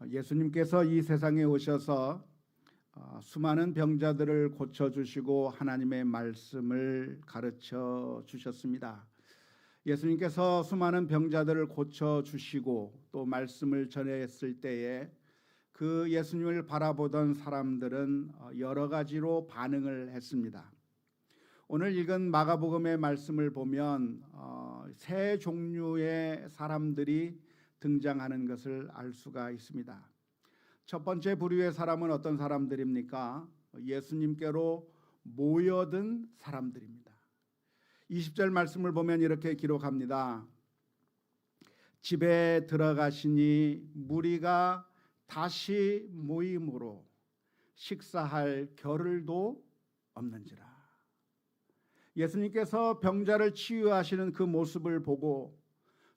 예수님께서 이 세상에 오셔서 수많은 병자들을 고쳐주시고 하나님의 말씀을 가르쳐 주셨습니다. 예수님께서 수많은 병자들을 고쳐주시고 또 말씀을 전했을 때에 그 예수님을 바라보던 사람들은 여러 가지로 반응을 했습니다. 오늘 읽은 마가복음의 말씀을 보면 세 종류의 사람들이 등장하는 것을 알 수가 있습니다. 첫 번째 부류의 사람은 어떤 사람들입니까? 예수님께로 모여든 사람들입니다. 20절 말씀을 보면 이렇게 기록합니다. 집에 들어가시니 무리가 다시 모임으로 식사할 겨를도 없는지라. 예수님께서 병자를 치유하시는 그 모습을 보고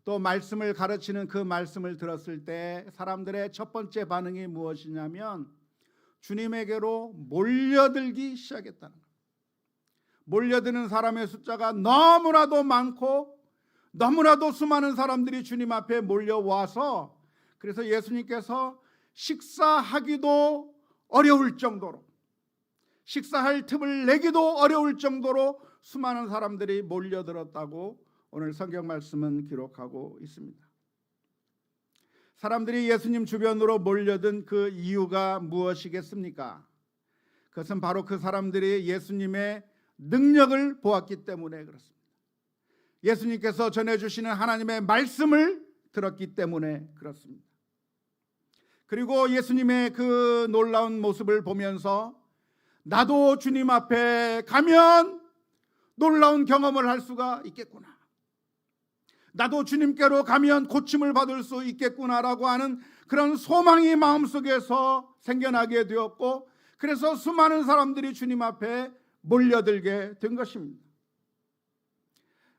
또 말씀을 가르치는 그 말씀을 들었을 때 사람들의 첫 번째 반응이 무엇이냐면 주님에게로 몰려들기 시작했다는 거예요. 몰려드는 사람의 숫자가 너무나도 많고 너무나도 수많은 사람들이 주님 앞에 몰려와서 그래서 예수님께서 식사하기도 어려울 정도로 식사할 틈을 내기도 어려울 정도로 수많은 사람들이 몰려들었다고 오늘 성경 말씀은 기록하고 있습니다. 사람들이 예수님 주변으로 몰려든 그 이유가 무엇이겠습니까? 그것은 바로 그 사람들이 예수님의 능력을 보았기 때문에 그렇습니다. 예수님께서 전해주시는 하나님의 말씀을 들었기 때문에 그렇습니다. 그리고 예수님의 그 놀라운 모습을 보면서 나도 주님 앞에 가면 놀라운 경험을 할 수가 있겠구나. 나도 주님께로 가면 고침을 받을 수 있겠구나라고 하는 그런 소망이 마음속에서 생겨나게 되었고 그래서 수많은 사람들이 주님 앞에 몰려들게 된 것입니다.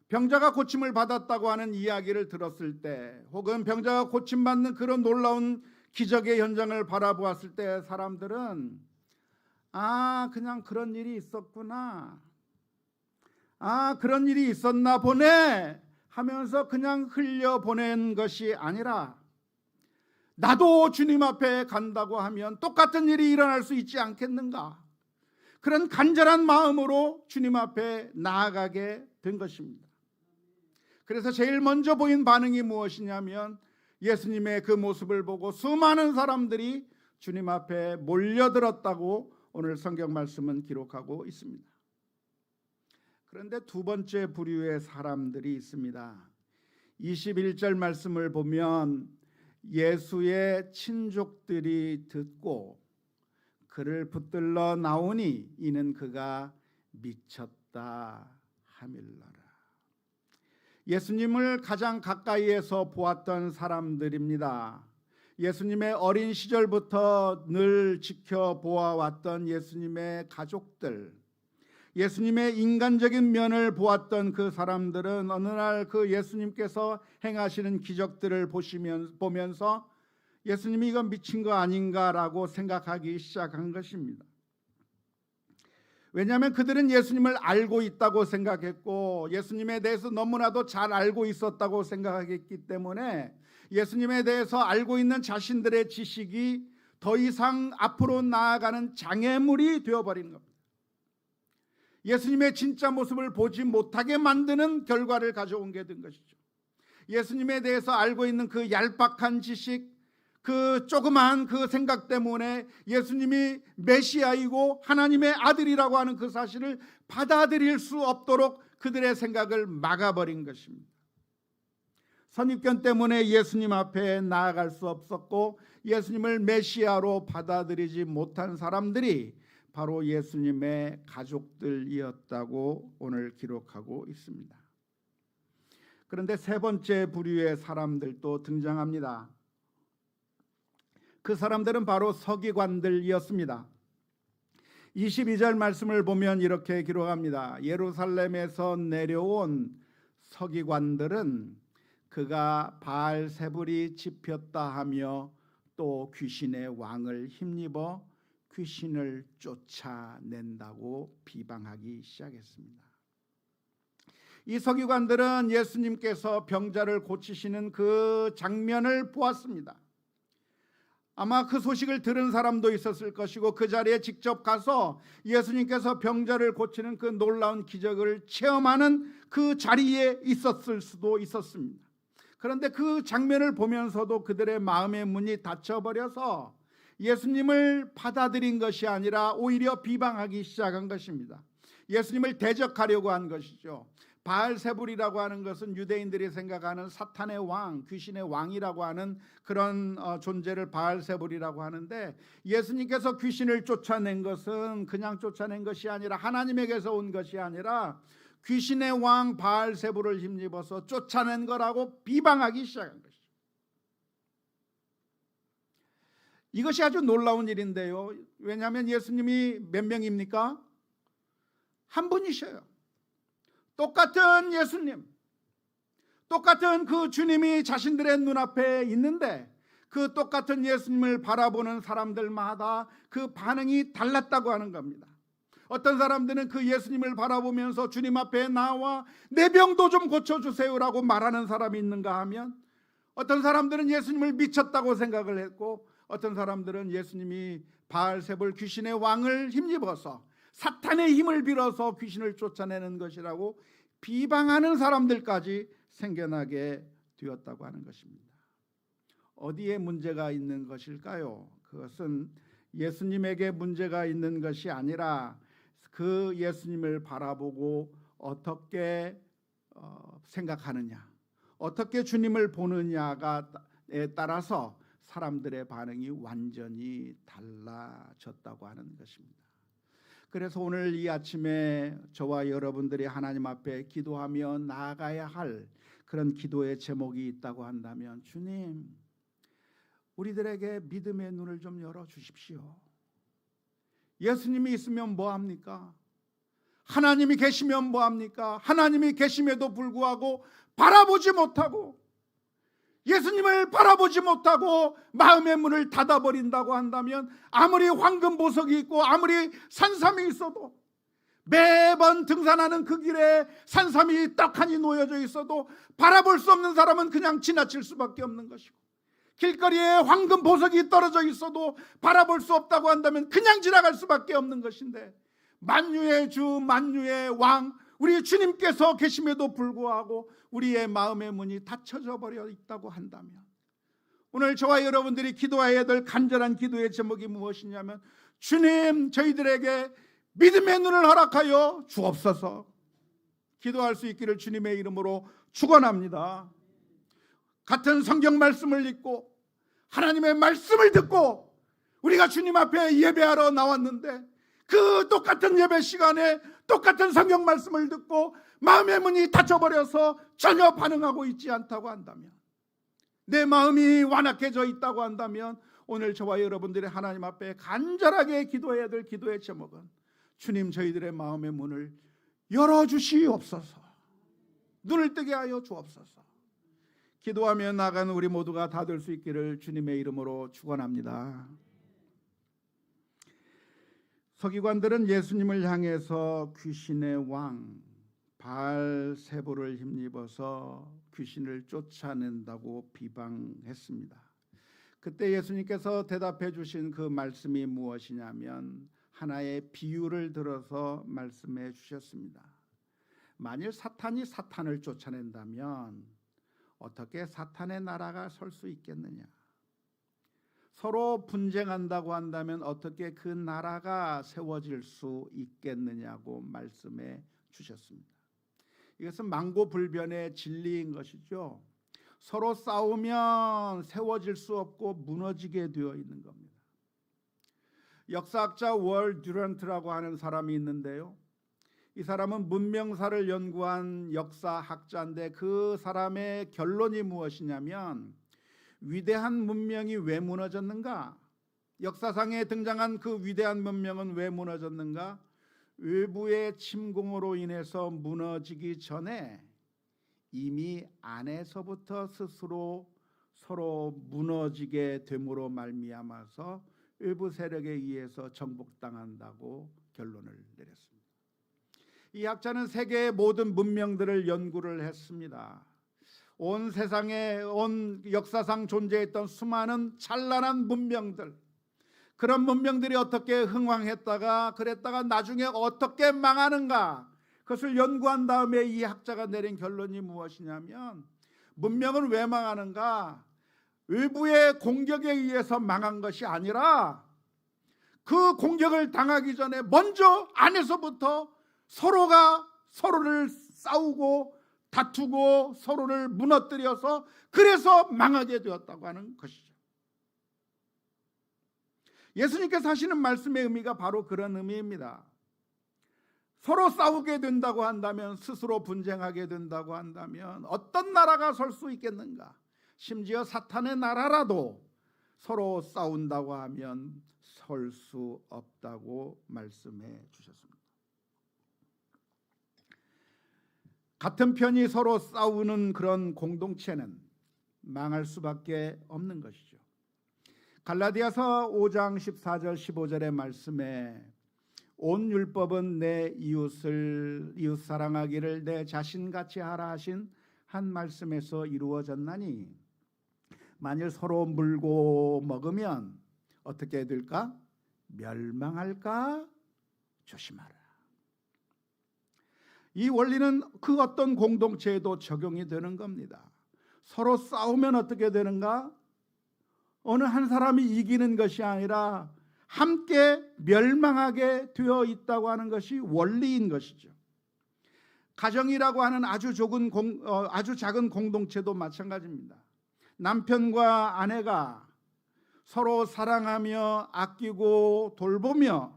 병자가 고침을 받았다고 하는 이야기를 들었을 때 혹은 병자가 고침받는 그런 놀라운 기적의 현장을 바라보았을 때 사람들은 그냥 그런 일이 있었구나. 그런 일이 있었나 보네 하면서 그냥 흘려보낸 것이 아니라 나도 주님 앞에 간다고 하면 똑같은 일이 일어날 수 있지 않겠는가? 그런 간절한 마음으로 주님 앞에 나아가게 된 것입니다. 그래서 제일 먼저 보인 반응이 무엇이냐면 예수님의 그 모습을 보고 수많은 사람들이 주님 앞에 몰려들었다고 오늘 성경 말씀은 기록하고 있습니다. 그런데 두 번째 부류의 사람들이 있습니다. 21절 말씀을 보면 예수의 친족들이 듣고 그를 붙들러 나오니 이는 그가 미쳤다 하밀러라. 예수님을 가장 가까이에서 보았던 사람들입니다. 예수님의 어린 시절부터 늘 지켜보아왔던 예수님의 가족들, 예수님의 인간적인 면을 보았던 그 사람들은 어느 날 그 예수님께서 행하시는 기적들을 보면서 예수님이 이건 미친 거 아닌가라고 생각하기 시작한 것입니다. 왜냐하면 그들은 예수님을 알고 있다고 생각했고 예수님에 대해서 너무나도 잘 알고 있었다고 생각했기 때문에 예수님에 대해서 알고 있는 자신들의 지식이 더 이상 앞으로 나아가는 장애물이 되어버린 겁니다. 예수님의 진짜 모습을 보지 못하게 만드는 결과를 가져온 게 된 것이죠. 예수님에 대해서 알고 있는 그 얄팍한 지식, 그 조그마한 그 생각 때문에 예수님이 메시아이고 하나님의 아들이라고 하는 그 사실을 받아들일 수 없도록 그들의 생각을 막아버린 것입니다. 선입견 때문에 예수님 앞에 나아갈 수 없었고 예수님을 메시아로 받아들이지 못한 사람들이 바로 예수님의 가족들이었다고 오늘 기록하고 있습니다. 그런데 세 번째 부류의 사람들도 등장합니다. 그 사람들은 바로 서기관들이었습니다. 22절 말씀을 보면 이렇게 기록합니다. 예루살렘에서 내려온 서기관들은 그가 바알세불이 집혔다 하며 또 귀신의 왕을 힘입어 귀신을 쫓아낸다고 비방하기 시작했습니다. 이 서기관들은 예수님께서 병자를 고치시는 그 장면을 보았습니다. 아마 그 소식을 들은 사람도 있었을 것이고 그 자리에 직접 가서 예수님께서 병자를 고치는 그 놀라운 기적을 체험하는 그 자리에 있었을 수도 있었습니다. 그런데 그 장면을 보면서도 그들의 마음의 문이 닫혀버려서 예수님을 받아들인 것이 아니라 오히려 비방하기 시작한 것입니다. 예수님을 대적하려고 한 것이죠. 바알세불이라고 하는 것은 유대인들이 생각하는 사탄의 왕, 귀신의 왕이라고 하는 그런 존재를 바알세불이라고 하는데, 예수님께서 귀신을 쫓아낸 것은 그냥 쫓아낸 것이 아니라 하나님에게서 온 것이 아니라 귀신의 왕 바알세불을 힘입어서 쫓아낸 거라고 비방하기 시작한 것이죠. 이것이 아주 놀라운 일인데요. 왜냐하면 예수님이 몇 명입니까? 한 분이셔요. 똑같은 예수님, 똑같은 그 주님이 자신들의 눈앞에 있는데 그 똑같은 예수님을 바라보는 사람들마다 그 반응이 달랐다고 하는 겁니다. 어떤 사람들은 그 예수님을 바라보면서 주님 앞에 나와 내 병도 좀 고쳐주세요라고 말하는 사람이 있는가 하면, 어떤 사람들은 예수님을 미쳤다고 생각을 했고, 어떤 사람들은 예수님이 바알세불 귀신의 왕을 힘입어서 사탄의 힘을 빌어서 귀신을 쫓아내는 것이라고 비방하는 사람들까지 생겨나게 되었다고 하는 것입니다. 어디에 문제가 있는 것일까요? 그것은 예수님에게 문제가 있는 것이 아니라 그 예수님을 바라보고 어떻게 생각하느냐, 어떻게 주님을 보느냐에 따라서 사람들의 반응이 완전히 달라졌다고 하는 것입니다. 그래서 오늘 이 아침에 저와 여러분들이 하나님 앞에 기도하며 나아가야 할 그런 기도의 제목이 있다고 한다면, 주님, 우리들에게 믿음의 눈을 좀 열어주십시오. 예수님이 있으면 뭐합니까? 하나님이 계시면 뭐합니까? 하나님이 계심에도 불구하고 바라보지 못하고, 예수님을 바라보지 못하고 마음의 문을 닫아버린다고 한다면, 아무리 황금 보석이 있고 아무리 산삼이 있어도, 매번 등산하는 그 길에 산삼이 떡하니 놓여져 있어도 바라볼 수 없는 사람은 그냥 지나칠 수밖에 없는 것이고, 길거리에 황금 보석이 떨어져 있어도 바라볼 수 없다고 한다면 그냥 지나갈 수밖에 없는 것인데, 만유의 주 만유의 왕 우리 주님께서 계심에도 불구하고 우리의 마음의 문이 닫혀져 버려 있다고 한다면, 오늘 저와 여러분들이 기도해야 될 간절한 기도의 제목이 무엇이냐면, 주님, 저희들에게 믿음의 눈을 허락하여 주옵소서. 기도할 수 있기를 주님의 이름으로 축원합니다. 같은 성경 말씀을 읽고 하나님의 말씀을 듣고 우리가 주님 앞에 예배하러 나왔는데, 그 똑같은 예배 시간에 똑같은 성경 말씀을 듣고 마음의 문이 닫혀버려서 전혀 반응하고 있지 않다고 한다면, 내 마음이 완악해져 있다고 한다면, 오늘 저와 여러분들이 하나님 앞에 간절하게 기도해야 될 기도의 제목은, 주님, 저희들의 마음의 문을 열어주시옵소서. 눈을 뜨게 하여 주옵소서. 기도하며 나가는 우리 모두가 다 될 수 있기를 주님의 이름으로 축원합니다. 서기관들은 예수님을 향해서 귀신의 왕 바알세불을 힘입어서 귀신을 쫓아낸다고 비방했습니다. 그때 예수님께서 대답해 주신 그 말씀이 무엇이냐면, 하나의 비유를 들어서 말씀해 주셨습니다. 만일 사탄이 사탄을 쫓아낸다면 어떻게 사탄의 나라가 설 수 있겠느냐? 서로 분쟁한다고 한다면 어떻게 그 나라가 세워질 수 있겠느냐고 말씀해 주셨습니다. 이것은 만고불변의 진리인 것이죠. 서로 싸우면 세워질 수 없고 무너지게 되어 있는 겁니다. 역사학자 월 듀런트라고 하는 사람이 있는데요, 이 사람은 문명사를 연구한 역사학자인데, 그 사람의 결론이 무엇이냐면, 위대한 문명이 왜 무너졌는가? 역사상에 등장한 그 위대한 문명은 왜 무너졌는가? 외부의 침공으로 인해서 무너지기 전에 이미 안에서부터 스스로 서로 무너지게 됨으로 말미암아서 외부 세력에 의해서 정복당한다고 결론을 내렸습니다. 이 학자는 세계의 모든 문명들을 연구를 했습니다. 온 세상에 온 역사상 존재했던 수많은 찬란한 문명들, 그런 문명들이 어떻게 흥왕했다가 그랬다가 나중에 어떻게 망하는가, 그것을 연구한 다음에 이 학자가 내린 결론이 무엇이냐면, 문명은 왜 망하는가? 외부의 공격에 의해서 망한 것이 아니라 그 공격을 당하기 전에 먼저 안에서부터 서로가 서로를 싸우고 다투고 서로를 무너뜨려서 그래서 망하게 되었다고 하는 것이죠. 예수님께서 하시는 말씀의 의미가 바로 그런 의미입니다. 서로 싸우게 된다고 한다면, 스스로 분쟁하게 된다고 한다면 어떤 나라가 설 수 있겠는가? 심지어 사탄의 나라라도 서로 싸운다고 하면 설 수 없다고 말씀해 주셨습니다. 같은 편이 서로 싸우는 그런 공동체는 망할 수밖에 없는 것이죠. 갈라디아서 5장 14절 15절의 말씀에 온 율법은 내 이웃 사랑하기를 내 자신같이 하라 하신 한 말씀에서 이루어졌나니, 만일 서로 물고 먹으면 어떻게 될까? 멸망할까? 조심하라. 이 원리는 그 어떤 공동체에도 적용이 되는 겁니다. 서로 싸우면 어떻게 되는가? 어느 한 사람이 이기는 것이 아니라 함께 멸망하게 되어 있다고 하는 것이 원리인 것이죠. 가정이라고 하는 아주 작은 공동체도 마찬가지입니다. 남편과 아내가 서로 사랑하며 아끼고 돌보며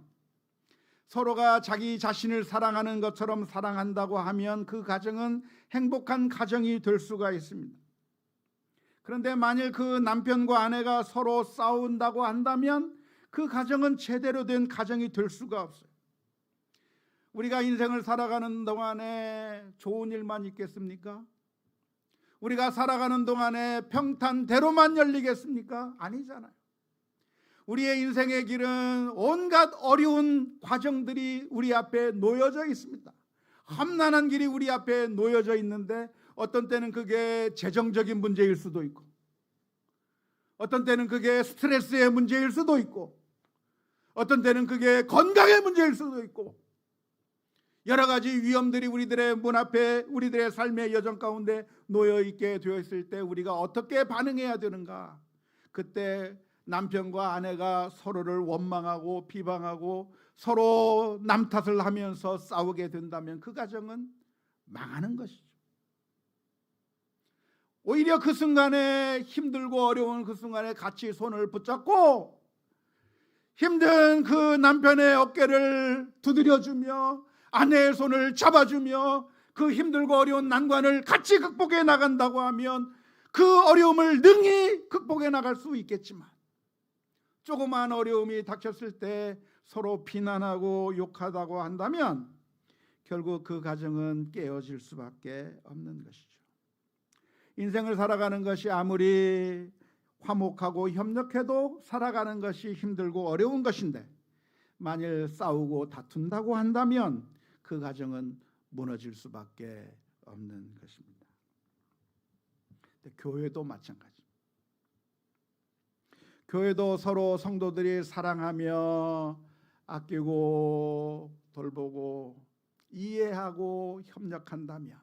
서로가 자기 자신을 사랑하는 것처럼 사랑한다고 하면 그 가정은 행복한 가정이 될 수가 있습니다. 그런데 만일 그 남편과 아내가 서로 싸운다고 한다면 그 가정은 제대로 된 가정이 될 수가 없어요. 우리가 인생을 살아가는 동안에 좋은 일만 있겠습니까? 우리가 살아가는 동안에 평탄대로만 열리겠습니까? 아니잖아요. 우리의 인생의 길은 온갖 어려운 과정들이 우리 앞에 놓여져 있습니다. 험난한 길이 우리 앞에 놓여져 있는데, 어떤 때는 그게 재정적인 문제일 수도 있고, 어떤 때는 그게 스트레스의 문제일 수도 있고, 어떤 때는 그게 건강의 문제일 수도 있고, 여러 가지 위험들이 우리들의 문 앞에, 우리들의 삶의 여정 가운데 놓여 있게 되어 있을 때 우리가 어떻게 반응해야 되는가? 그때 남편과 아내가 서로를 원망하고 비방하고 서로 남 탓을 하면서 싸우게 된다면 그 가정은 망하는 것이죠. 오히려 그 순간에, 힘들고 어려운 그 순간에 같이 손을 붙잡고 힘든 그 남편의 어깨를 두드려주며 아내의 손을 잡아주며 그 힘들고 어려운 난관을 같이 극복해 나간다고 하면 그 어려움을 능히 극복해 나갈 수 있겠지만, 조그마한 어려움이 닥쳤을 때 서로 비난하고 욕하다고 한다면 결국 그 가정은 깨어질 수밖에 없는 것이죠. 인생을 살아가는 것이 아무리 화목하고 협력해도 살아가는 것이 힘들고 어려운 것인데, 만일 싸우고 다툰다고 한다면 그 가정은 무너질 수밖에 없는 것입니다. 교회도 마찬가지. 교회도 서로 성도들이 사랑하며 아끼고 돌보고 이해하고 협력한다면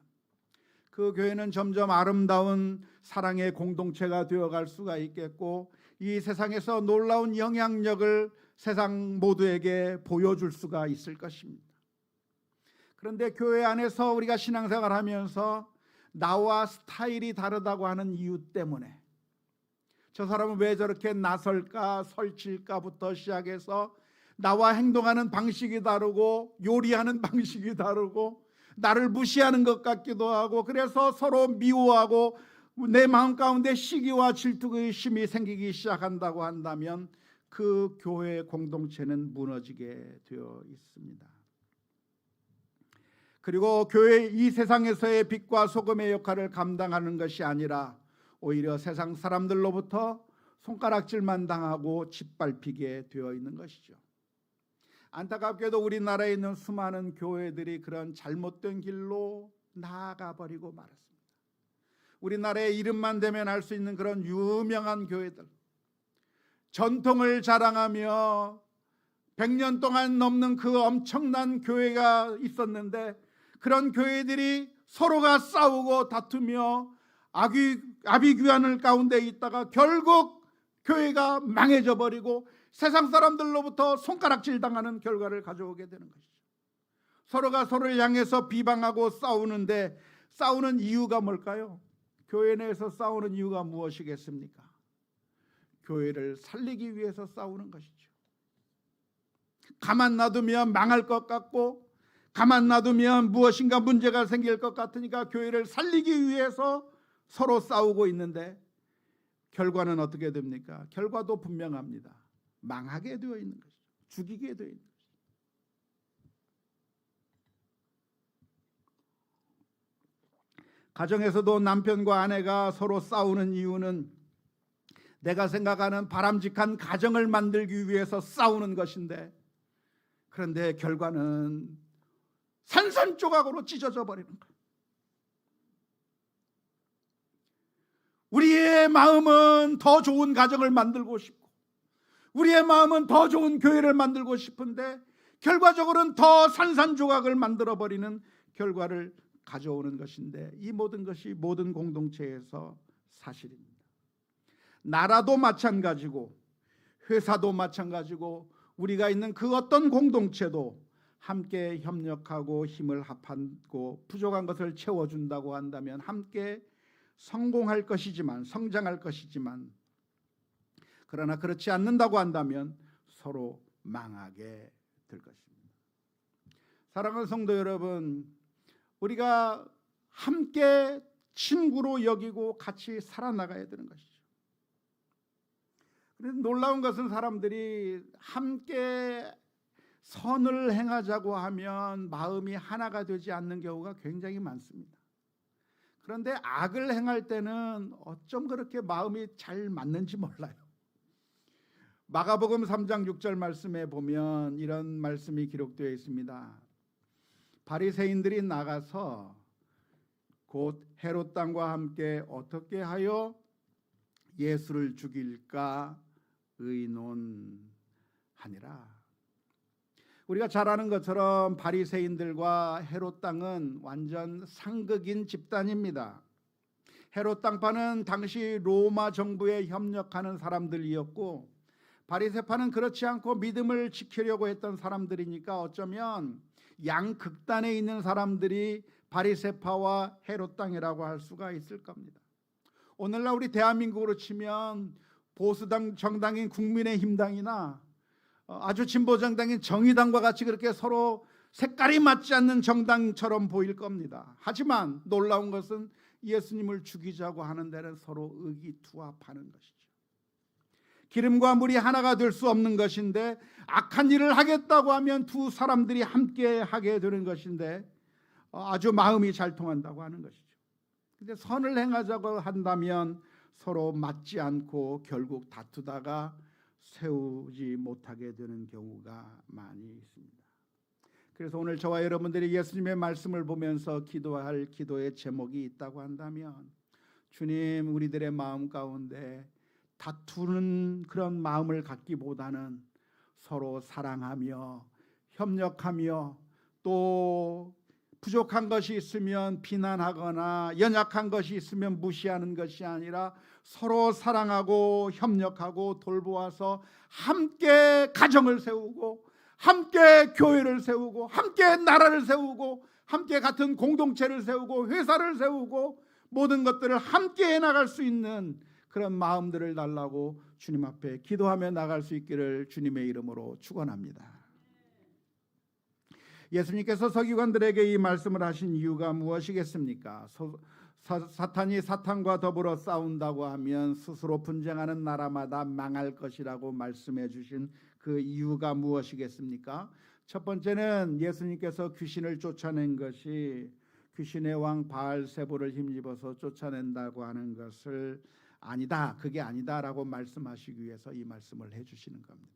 그 교회는 점점 아름다운 사랑의 공동체가 되어갈 수가 있겠고, 이 세상에서 놀라운 영향력을 세상 모두에게 보여줄 수가 있을 것입니다. 그런데 교회 안에서 우리가 신앙생활하면서 나와 스타일이 다르다고 하는 이유 때문에, 저 사람은 왜 저렇게 나설까 설칠까부터 시작해서 나와 행동하는 방식이 다르고 요리하는 방식이 다르고 나를 무시하는 것 같기도 하고, 그래서 서로 미워하고 내 마음 가운데 시기와 질투의심이 생기기 시작한다고 한다면 그 교회 공동체는 무너지게 되어 있습니다. 그리고 교회, 이 세상에서의 빛과 소금의 역할을 감당하는 것이 아니라 오히려 세상 사람들로부터 손가락질만 당하고 짓밟히게 되어 있는 것이죠. 안타깝게도 우리나라에 있는 수많은 교회들이 그런 잘못된 길로 나아가 버리고 말았습니다. 우리나라의 이름만 대면 알 수 있는 그런 유명한 교회들, 전통을 자랑하며 100년 동안 넘는 그 엄청난 교회가 있었는데, 그런 교회들이 서로가 싸우고 다투며 아비규환을 가운데 있다가 결국 교회가 망해져 버리고 세상 사람들로부터 손가락질 당하는 결과를 가져오게 되는 것이죠. 서로가 서로를 향해서 비방하고 싸우는데, 싸우는 이유가 뭘까요? 교회 내에서 싸우는 이유가 무엇이겠습니까? 교회를 살리기 위해서 싸우는 것이죠. 가만 놔두면 망할 것 같고, 가만 놔두면 무엇인가 문제가 생길 것 같으니까 교회를 살리기 위해서 서로 싸우고 있는데, 결과는 어떻게 됩니까? 결과도 분명합니다. 망하게 되어 있는 것이죠. 죽이게 되어 있는 것이죠. 가정에서도 남편과 아내가 서로 싸우는 이유는 내가 생각하는 바람직한 가정을 만들기 위해서 싸우는 것인데, 그런데 결과는 산산조각으로 찢어져 버리는 거예요. 우리의 마음은 더 좋은 가정을 만들고 싶고, 우리의 마음은 더 좋은 교회를 만들고 싶은데, 결과적으로는 더 산산조각을 만들어버리는 결과를 가져오는 것인데, 이 모든 것이 모든 공동체에서 사실입니다. 나라도 마찬가지고 회사도 마찬가지고 우리가 있는 그 어떤 공동체도 함께 협력하고 힘을 합하고 부족한 것을 채워준다고 한다면 함께 성공할 것이지만, 성장할 것이지만, 그러나 그렇지 않는다고 한다면 서로 망하게 될 것입니다. 사랑하는 성도 여러분, 우리가 함께 친구로 여기고 같이 살아나가야 되는 것이죠. 그런데 놀라운 것은 사람들이 함께 선을 행하자고 하면 마음이 하나가 되지 않는 경우가 굉장히 많습니다. 그런데 악을 행할 때는 어쩜 그렇게 마음이 잘 맞는지 몰라요. 마가복음 3장 6절 말씀에 보면 이런 말씀이 기록되어 있습니다. 바리새인들이 나가서 곧 헤롯 왕과 함께 어떻게 하여 예수를 죽일까 의논하니라. 우리가 잘 아는 것처럼 바리새인들과 헤롯 왕은 완전 상극인 집단입니다. 헤롯 왕파는 당시 로마 정부에 협력하는 사람들이었고, 바리새파는 그렇지 않고 믿음을 지키려고 했던 사람들이니까 어쩌면 양극단에 있는 사람들이 바리새파와 헤롯 왕이라고 할 수가 있을 겁니다. 오늘날 우리 대한민국으로 치면 보수당 정당인 국민의힘당이나 아주 진보 정당인 정의당과 같이 그렇게 서로 색깔이 맞지 않는 정당처럼 보일 겁니다. 하지만 놀라운 것은 예수님을 죽이자고 하는 데는 서로 의기투합하는 것이죠. 기름과 물이 하나가 될 수 없는 것인데, 악한 일을 하겠다고 하면 두 사람들이 함께 하게 되는 것인데 아주 마음이 잘 통한다고 하는 것이죠. 근데 선을 행하자고 한다면 서로 맞지 않고 결국 다투다가 세우지 못하게 되는 경우가 많이 있습니다. 그래서 오늘 저와 여러분들이 예수님의 말씀을 보면서 기도할 기도의 제목이 있다고 한다면, 주님, 우리들의 마음 가운데 다투는 그런 마음을 갖기보다는 서로 사랑하며 협력하며, 또 부족한 것이 있으면 비난하거나 연약한 것이 있으면 무시하는 것이 아니라 서로 사랑하고 협력하고 돌보아서 함께 가정을 세우고, 함께 교회를 세우고, 함께 나라를 세우고, 함께 같은 공동체를 세우고, 회사를 세우고, 모든 것들을 함께 해나갈 수 있는 그런 마음들을 달라고 주님 앞에 기도하며 나갈 수 있기를 주님의 이름으로 축원합니다. 예수님께서 서기관들에게 이 말씀을 하신 이유가 무엇이겠습니까? 사탄이 사탄과 더불어 싸운다고 하면 스스로 분쟁하는 나라마다 망할 것이라고 말씀해 주신 그 이유가 무엇이겠습니까? 첫 번째는 예수님께서 귀신을 쫓아낸 것이 귀신의 왕 바알세불을 힘입어서 쫓아낸다고 하는 것을 아니다, 그게 아니다라고 말씀하시기 위해서 이 말씀을 해주시는 겁니다.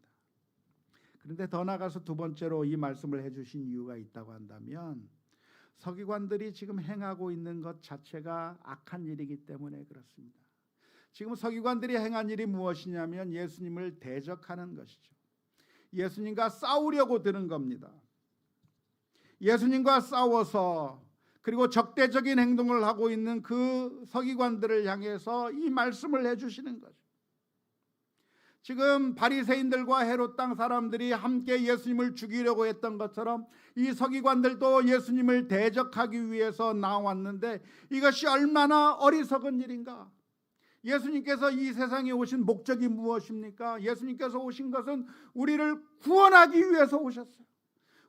그런데 더 나아가서 두 번째로 이 말씀을 해주신 이유가 있다고 한다면, 서기관들이 지금 행하고 있는 것 자체가 악한 일이기 때문에 그렇습니다. 지금 서기관들이 행한 일이 무엇이냐면 예수님을 대적하는 것이죠. 예수님과 싸우려고 드는 겁니다. 예수님과 싸워서 그리고 적대적인 행동을 하고 있는 그 서기관들을 향해서 이 말씀을 해주시는 거죠. 지금 바리새인들과 헤롯 땅 사람들이 함께 예수님을 죽이려고 했던 것처럼 이 서기관들도 예수님을 대적하기 위해서 나왔는데 이것이 얼마나 어리석은 일인가. 예수님께서 이 세상에 오신 목적이 무엇입니까? 예수님께서 오신 것은 우리를 구원하기 위해서 오셨어요.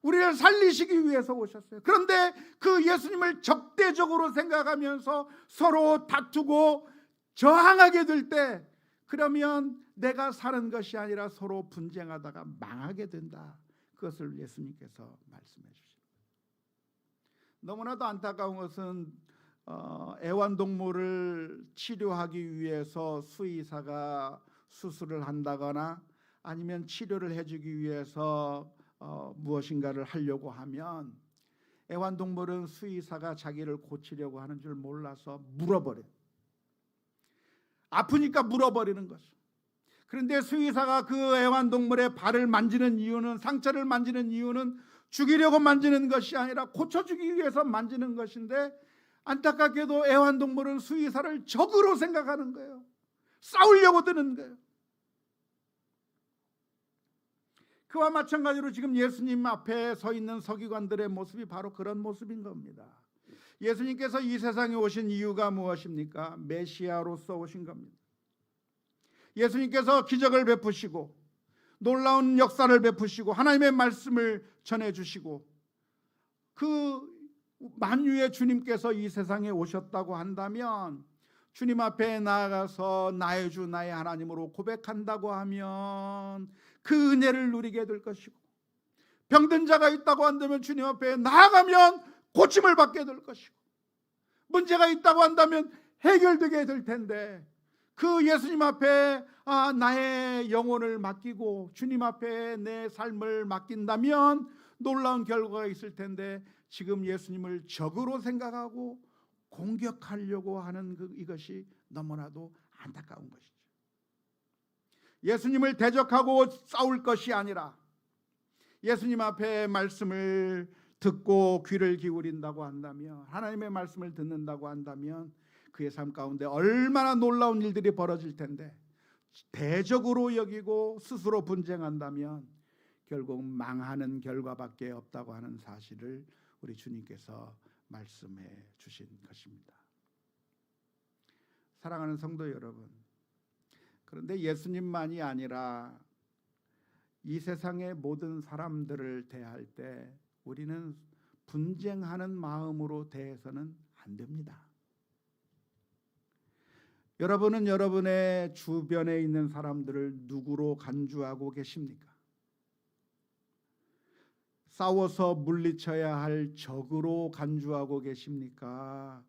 우리를 살리시기 위해서 오셨어요. 그런데 그 예수님을 적대적으로 생각하면서 서로 다투고 저항하게 될 때, 그러면 내가 사는 것이 아니라 서로 분쟁하다가 망하게 된다. 그것을 예수님께서 말씀해 주십니다. 너무나도 안타까운 것은 애완동물을 치료하기 위해서 수의사가 수술을 한다거나 아니면 치료를 해주기 위해서 무엇인가를 하려고 하면 애완동물은 수의사가 자기를 고치려고 하는 줄 몰라서 물어버려요. 아프니까 물어버리는 거죠. 그런데 수의사가 그 애완동물의 발을 만지는 이유는, 상처를 만지는 이유는 죽이려고 만지는 것이 아니라 고쳐주기 위해서 만지는 것인데, 안타깝게도 애완동물은 수의사를 적으로 생각하는 거예요. 싸우려고 드는 거예요. 그와 마찬가지로 지금 예수님 앞에 서 있는 서기관들의 모습이 바로 그런 모습인 겁니다. 예수님께서 이 세상에 오신 이유가 무엇입니까? 메시아로서 오신 겁니다. 예수님께서 기적을 베푸시고 놀라운 역사를 베푸시고 하나님의 말씀을 전해주시고 그 만유의 주님께서 이 세상에 오셨다고 한다면, 주님 앞에 나아가서 나의 주 나의 하나님으로 고백한다고 하면 그 은혜를 누리게 될 것이고, 병든 자가 있다고 한다면 주님 앞에 나아가면 고침을 받게 될 것이고, 문제가 있다고 한다면 해결되게 될 텐데, 그 예수님 앞에 나의 영혼을 맡기고 주님 앞에 내 삶을 맡긴다면 놀라운 결과가 있을 텐데, 지금 예수님을 적으로 생각하고 공격하려고 하는 이것이 너무나도 안타까운 것이죠. 예수님을 대적하고 싸울 것이 아니라 예수님 앞에 말씀을 듣고 귀를 기울인다고 한다면, 하나님의 말씀을 듣는다고 한다면 그의 삶 가운데 얼마나 놀라운 일들이 벌어질 텐데, 대적으로 여기고 스스로 분쟁한다면 결국 망하는 결과밖에 없다고 하는 사실을 우리 주님께서 말씀해 주신 것입니다. 사랑하는 성도 여러분, 그런데 예수님만이 아니라 이 세상의 모든 사람들을 대할 때 우리는 분쟁하는 마음으로 대해서는 안 됩니다. 여러분은 여러분의 주변에 있는 사람들을 누구로 간주하고 계십니까? 싸워서 물리쳐야 할 적으로 간주하고 계십니까?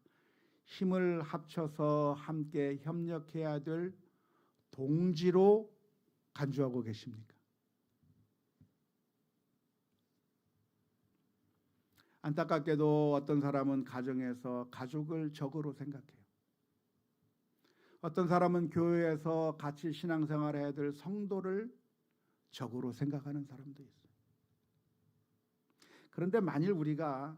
힘을 합쳐서 함께 협력해야 될 동지로 간주하고 계십니까? 안타깝게도 어떤 사람은 가정에서 가족을 적으로 생각해요. 어떤 사람은 교회에서 같이 신앙생활해야 될 성도를 적으로 생각하는 사람도 있어요. 그런데 만일 우리가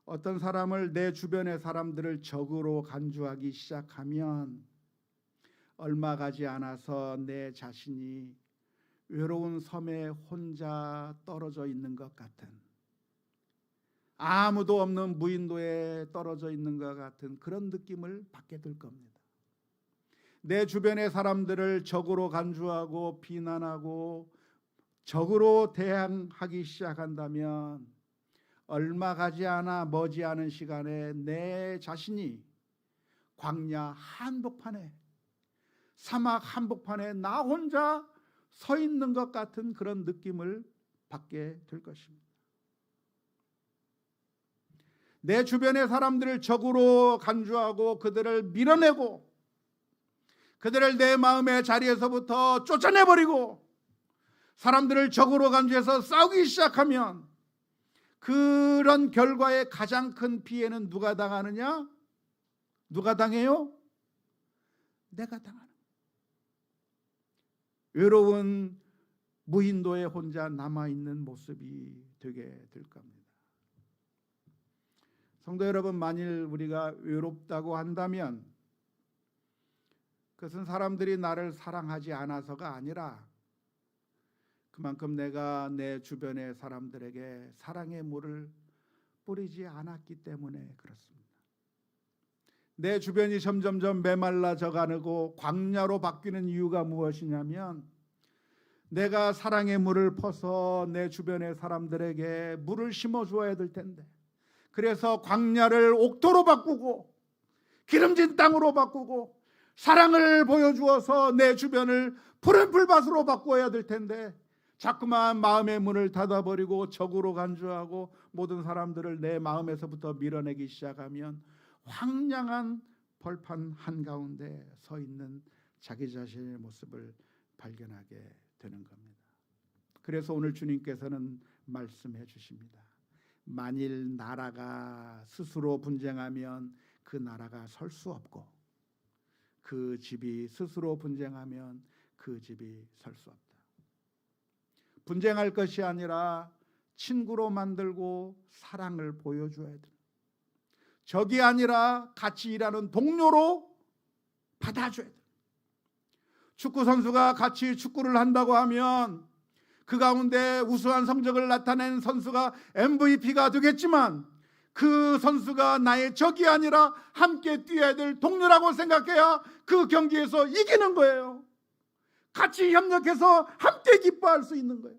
어떤 사람을, 내 주변의 사람들을 적으로 간주하기 시작하면 얼마 가지 않아서 내 자신이 외로운 섬에 혼자 떨어져 있는 것 같은, 아무도 없는 무인도에 떨어져 있는 것 같은 그런 느낌을 받게 될 겁니다. 내 주변의 사람들을 적으로 간주하고 비난하고 적으로 대항하기 시작한다면 얼마 가지 않아 머지않은 시간에 내 자신이 광야 한복판에, 사막 한복판에 나 혼자 서 있는 것 같은 그런 느낌을 받게 될 것입니다. 내 주변의 사람들을 적으로 간주하고 그들을 밀어내고 그들을 내 마음의 자리에서부터 쫓아내버리고 사람들을 적으로 간주해서 싸우기 시작하면 그런 결과의 가장 큰 피해는 누가 당하느냐? 누가 당해요? 내가 당하는. 외로운 무인도에 혼자 남아있는 모습이 되게 될 겁니다. 성도 여러분, 만일 우리가 외롭다고 한다면 그것은 사람들이 나를 사랑하지 않아서가 아니라 그만큼 내가 내 주변의 사람들에게 사랑의 물을 뿌리지 않았기 때문에 그렇습니다. 내 주변이 점점점 메말라져 가고 광야로 바뀌는 이유가 무엇이냐면 내가 사랑의 물을 퍼서 내 주변의 사람들에게 물을 심어 주어야 될 텐데, 그래서 광야를 옥토로 바꾸고 기름진 땅으로 바꾸고 사랑을 보여주어서 내 주변을 푸른 풀밭으로 바꾸어야 될 텐데 자꾸만 마음의 문을 닫아버리고 적으로 간주하고 모든 사람들을 내 마음에서부터 밀어내기 시작하면 황량한 벌판 한가운데 서 있는 자기 자신의 모습을 발견하게 되는 겁니다. 그래서 오늘 주님께서는 말씀해 주십니다. 만일 나라가 스스로 분쟁하면 그 나라가 설 수 없고 그 집이 스스로 분쟁하면 그 집이 설 수 없다. 분쟁할 것이 아니라 친구로 만들고 사랑을 보여줘야 돼. 적이 아니라 같이 일하는 동료로 받아줘야 돼. 축구 선수가 같이 축구를 한다고 하면 그 가운데 우수한 성적을 나타낸 선수가 MVP가 되겠지만 그 선수가 나의 적이 아니라 함께 뛰어야 될 동료라고 생각해야 그 경기에서 이기는 거예요. 같이 협력해서 함께 기뻐할 수 있는 거예요.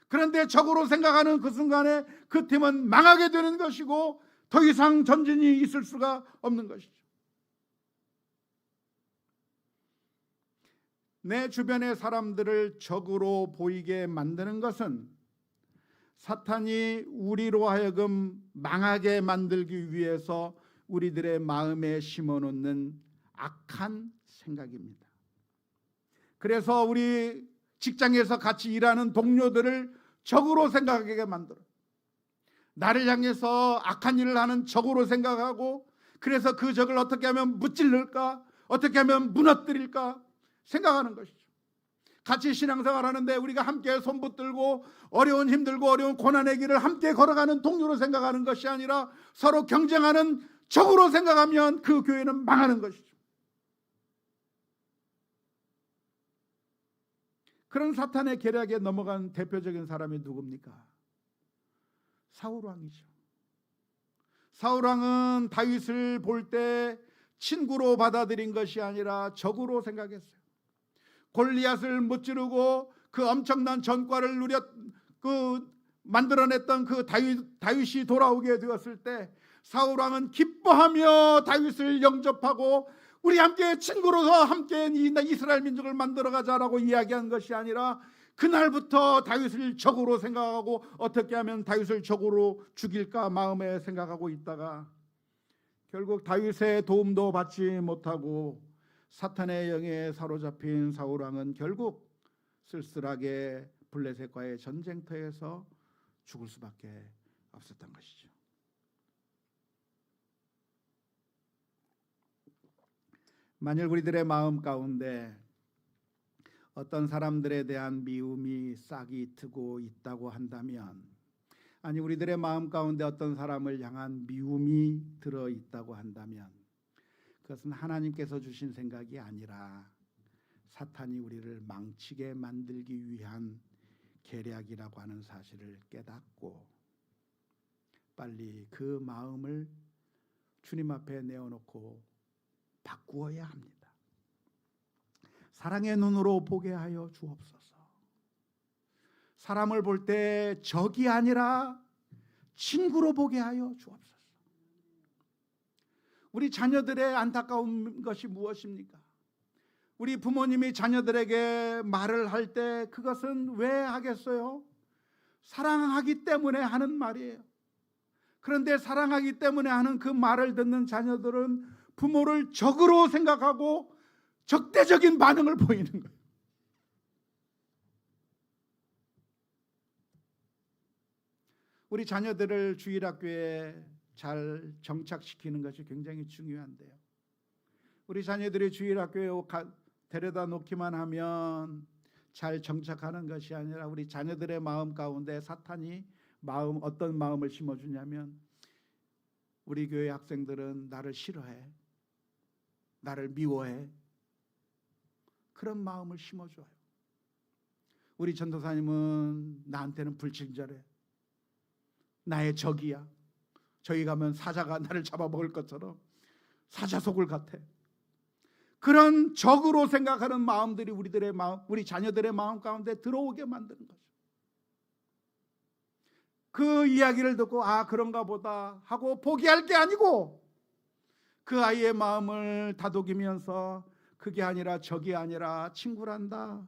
그런데 적으로 생각하는 그 순간에 그 팀은 망하게 되는 것이고 더 이상 전진이 있을 수가 없는 것이죠. 내 주변의 사람들을 적으로 보이게 만드는 것은 사탄이 우리로 하여금 망하게 만들기 위해서 우리들의 마음에 심어놓는 악한 생각입니다. 그래서 우리 직장에서 같이 일하는 동료들을 적으로 생각하게 만들어. 나를 향해서 악한 일을 하는 적으로 생각하고, 그래서 그 적을 어떻게 하면 무찔를까, 어떻게 하면 무너뜨릴까 생각하는 것이죠. 같이 신앙생활 하는데 우리가 함께 손붙들고 어려운 힘들고 어려운 고난의 길을 함께 걸어가는 동료로 생각하는 것이 아니라 서로 경쟁하는 적으로 생각하면 그 교회는 망하는 것이죠. 그런 사탄의 계략에 넘어간 대표적인 사람이 누굽니까? 사울왕이죠. 사울왕은 다윗을 볼 때 친구로 받아들인 것이 아니라 적으로 생각했어요. 골리앗을 무찌르고 그 엄청난 전과를 만들어냈던 그 다윗이 돌아오게 되었을 때 사울왕은 기뻐하며 다윗을 영접하고 우리 함께 친구로서 함께 이스라엘 민족을 만들어가자라고 이야기한 것이 아니라 그날부터 다윗을 적으로 생각하고 어떻게 하면 다윗을 적으로 죽일까 마음에 생각하고 있다가 결국 다윗의 도움도 받지 못하고 사탄의 영에 사로잡힌 사울왕은 결국 쓸쓸하게 블레셋과의 전쟁터에서 죽을 수밖에 없었던 것이죠. 만일 우리들의 마음 가운데 어떤 사람들에 대한 미움이 싹이 트고 있다고 한다면, 아니 우리들의 마음 가운데 어떤 사람을 향한 미움이 들어 있다고 한다면 그것은 하나님께서 주신 생각이 아니라 사탄이 우리를 망치게 만들기 위한 계략이라고 하는 사실을 깨닫고 빨리 그 마음을 주님 앞에 내어놓고 바꾸어야 합니다. 사랑의 눈으로 보게 하여 주옵소서. 사람을 볼 때 적이 아니라 친구로 보게 하여 주옵소서. 우리 자녀들의 안타까운 것이 무엇입니까? 우리 부모님이 자녀들에게 말을 할 때 그것은 왜 하겠어요? 사랑하기 때문에 하는 말이에요. 그런데 사랑하기 때문에 하는 그 말을 듣는 자녀들은 부모를 적으로 생각하고 적대적인 반응을 보이는 거예요. 우리 자녀들을 주일학교에 잘 정착시키는 것이 굉장히 중요한데요. 우리 자녀들이 주일학교에 데려다 놓기만 하면 잘 정착하는 것이 아니라 우리 자녀들의 마음 가운데 사탄이 어떤 마음을 심어주냐면 우리 교회 학생들은 나를 싫어해, 나를 미워해, 그런 마음을 심어줘요. 우리 전도사님은 나한테는 불친절해, 나의 적이야, 저기 가면 사자가 나를 잡아먹을 것처럼 사자 속을 같아. 그런 적으로 생각하는 마음들이 우리들의 마음, 우리 자녀들의 마음 가운데 들어오게 만드는 거죠. 그 이야기를 듣고 그런가 보다 하고 포기할 게 아니고 그 아이의 마음을 다독이면서 그게 아니라 적이 아니라 친구란다,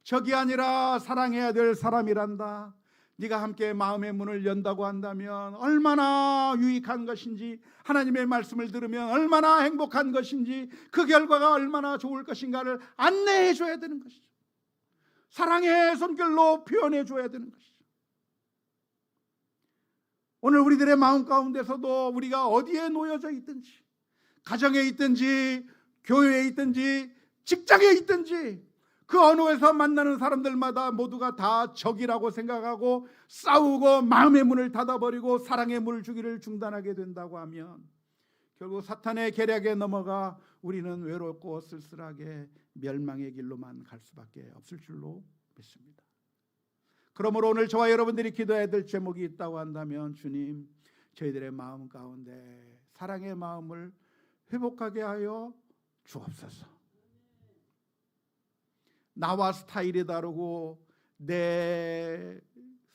적이 아니라 사랑해야 될 사람이란다, 네가 함께 마음의 문을 연다고 한다면 얼마나 유익한 것인지, 하나님의 말씀을 들으면 얼마나 행복한 것인지, 그 결과가 얼마나 좋을 것인가를 안내해 줘야 되는 것이죠. 사랑의 손길로 표현해 줘야 되는 것이죠. 오늘 우리들의 마음 가운데서도 우리가 어디에 놓여져 있든지, 가정에 있든지 교회에 있든지 직장에 있든지 그 어느 에서 만나는 사람들마다 모두가 다 적이라고 생각하고 싸우고 마음의 문을 닫아버리고 사랑의 문을 주기를 중단하게 된다고 하면 결국 사탄의 계략에 넘어가 우리는 외롭고 쓸쓸하게 멸망의 길로만 갈 수밖에 없을 줄로 믿습니다. 그러므로 오늘 저와 여러분들이 기도해야 될 제목이 있다고 한다면, 주님, 저희들의 마음 가운데 사랑의 마음을 회복하게 하여 주옵소서. 나와 스타일이 다르고 내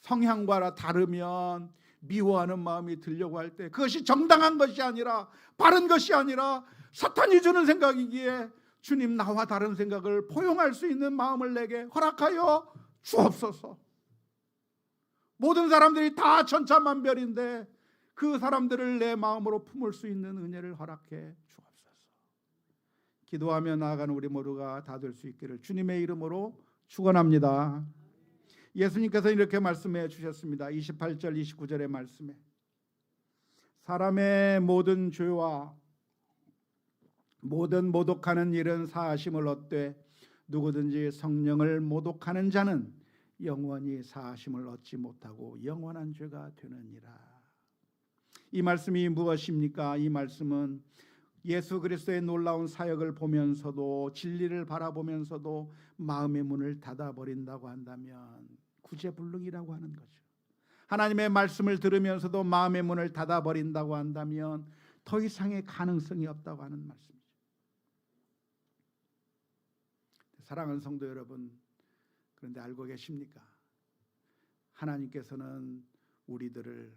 성향과 다르면 미워하는 마음이 들려고 할 때 그것이 정당한 것이 아니라, 바른 것이 아니라 사탄이 주는 생각이기에 주님, 나와 다른 생각을 포용할 수 있는 마음을 내게 허락하여 주옵소서. 모든 사람들이 다 천차만별인데 그 사람들을 내 마음으로 품을 수 있는 은혜를 허락해 주옵소서. 기도하며 나아가는 우리 모두가 다 될 수 있기를 주님의 이름으로 축원합니다. 예수님께서 이렇게 말씀해 주셨습니다. 28절 29절의 말씀에 사람의 모든 죄와 모든 모독하는 일은 사하심을 얻되 누구든지 성령을 모독하는 자는 영원히 사하심을 얻지 못하고 영원한 죄가 되느니라. 이 말씀이 무엇입니까? 이 말씀은 예수 그리스도의 놀라운 사역을 보면서도, 진리를 바라보면서도 마음의 문을 닫아버린다고 한다면 구제불능이라고 하는 거죠. 하나님의 말씀을 들으면서도 마음의 문을 닫아버린다고 한다면 더 이상의 가능성이 없다고 하는 말씀이죠. 사랑하는 성도 여러분, 그런데 알고 계십니까? 하나님께서는 우리들을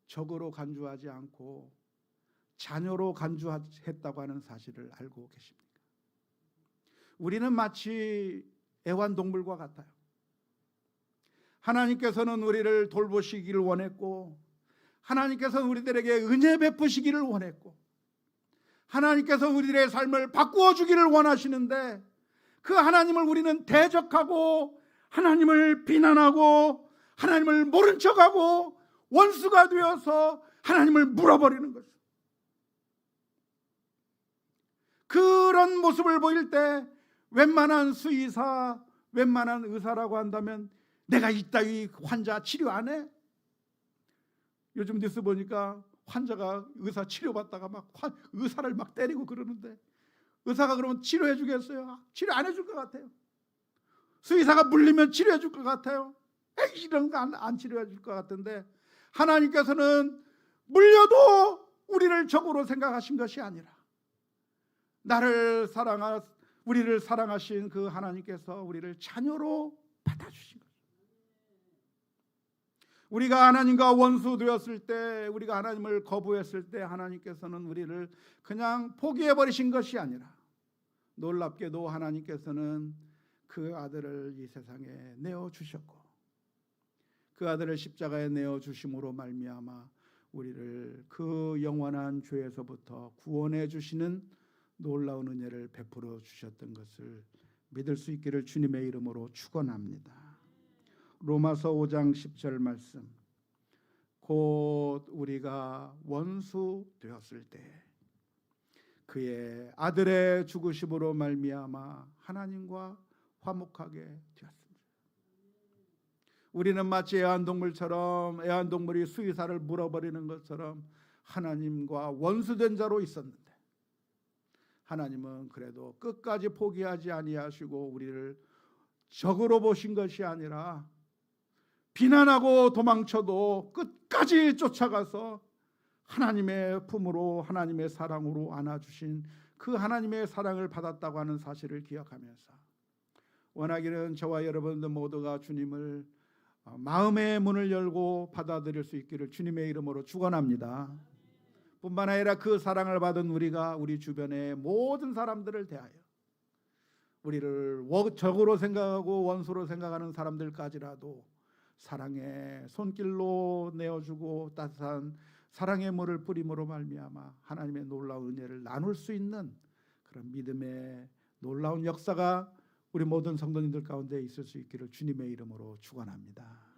적으로 간주하지 않고 자녀로 간주했다고 하는 사실을 알고 계십니까? 우리는 마치 애완동물과 같아요. 하나님께서는 우리를 돌보시기를 원했고, 하나님께서는 우리들에게 은혜 베푸시기를 원했고, 하나님께서 우리들의 삶을 바꾸어 주기를 원하시는데 그 하나님을 우리는 대적하고 하나님을 비난하고 하나님을 모른 척하고 원수가 되어서 하나님을 물어버리는 거죠. 그런 모습을 보일 때 웬만한 수의사, 웬만한 의사라고 한다면 내가 이따위 환자 치료 안 해? 요즘 뉴스 보니까 환자가 의사 치료받다가 막 의사를 막 때리고 그러는데, 의사가 그러면 치료해 주겠어요? 치료 안 해줄 것 같아요. 수의사가 물리면 치료해 줄 것 같아요. 이런 거 안 치료해 줄 것 같은데, 하나님께서는 물려도 우리를 적으로 생각하신 것이 아니라 우리를 사랑하신 그 하나님께서 우리를 자녀로 받아주신 거예요. 우리가 하나님과 원수 되었을 때, 우리가 하나님을 거부했을 때 하나님께서는 우리를 그냥 포기해버리신 것이 아니라 놀랍게도 하나님께서는 그 아들을 이 세상에 내어주셨고, 그 아들을 십자가에 내어주심으로 말미암아 우리를 그 영원한 죄에서부터 구원해 주시는 놀라운 은혜를 베풀어 주셨던 것을 믿을 수 있기를 주님의 이름으로 축원합니다. 로마서 5장 10절 말씀. 곧 우리가 원수 되었을 때 그의 아들의 죽으심으로 말미암아 하나님과 화목하게 되었습니다. 우리는 마치 애완동물처럼 애완동물이 수의사를 물어버리는 것처럼 하나님과 원수된 자로 있었는데 하나님은 그래도 끝까지 포기하지 아니하시고 우리를 적으로 보신 것이 아니라 비난하고 도망쳐도 끝까지 쫓아가서 하나님의 품으로 하나님의 사랑으로 안아주신 그 하나님의 사랑을 받았다고 하는 사실을 기억하면서 원하기는 저와 여러분들 모두가 주님을 마음의 문을 열고 받아들일 수 있기를 주님의 이름으로 축원합니다. 뿐만 아니라 그 사랑을 받은 우리가 우리 주변의 모든 사람들을 대하여 우리를 적으로 생각하고 원수로 생각하는 사람들까지라도 사랑의 손길로 내어주고 따뜻한 사랑의 물을 뿌림으로 말미암아 하나님의 놀라운 은혜를 나눌 수 있는 그런 믿음의 놀라운 역사가 우리 모든 성도님들 가운데 있을 수 있기를 주님의 이름으로 축원합니다.